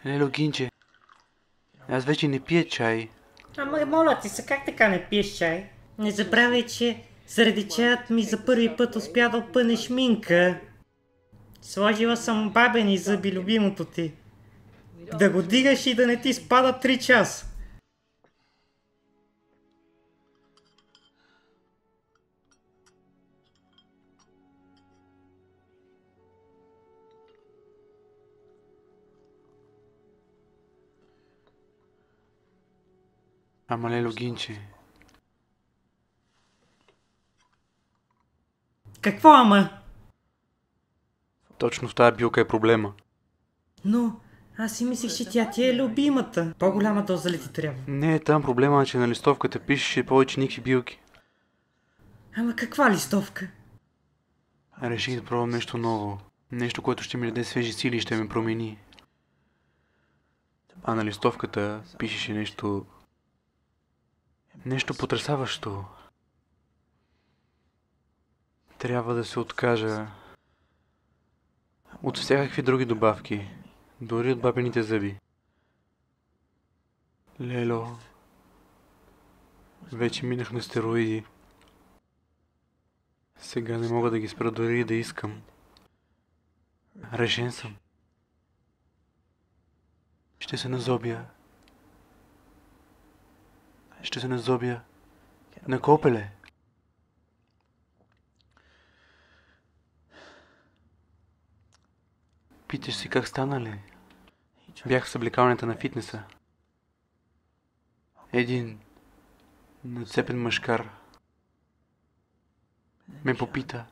Лело, Гинче, аз вече не пия чай. Ама моля ти се, как така не пиеш чай? Не забравяй, че заради чаят ми за първи път успя да опънеш Минка. Сложила съм бабени зъби, любимото ти. Да го дигаш и да не ти спада 3 часа. Ама, Лело, Гинче, Какво ама? точно в тази билка е проблема. Но аз си мислих, че тя ти е любимата. По-голяма доза ли ти трябва? Не е там проблема, че на листовката пишеше повече никакви билки. Ама каква листовка? Реших да пробвам нещо ново. Нещо, което ще ми даде свежи сили и ще ме промени. А на листовката пишеше нещо... Нещо потресаващо. Трябва да се откажа от всякакви други добавки. Дори от бабените зъби. Лело, вече минах на стероиди. Сега не мога да ги спра дори и да искам. Решен съм. Ще се назобя. Ще се назобя на копеле. Питаш се как стана ли? Бях в съблекалнята на фитнеса. Един нацепен мъжкар ме попита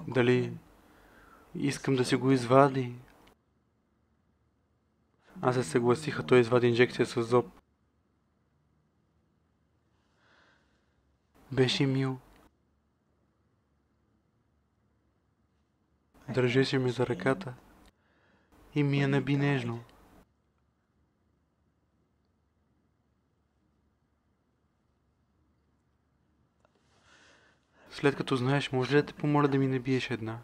дали искам да си го извади. Аз се съгласиха, той извади инжекция с зоб. Беше мил. Държеше ми за ръката и ми я наби нежно. След като знаеш, може ли да те помоля да ми набиеш една?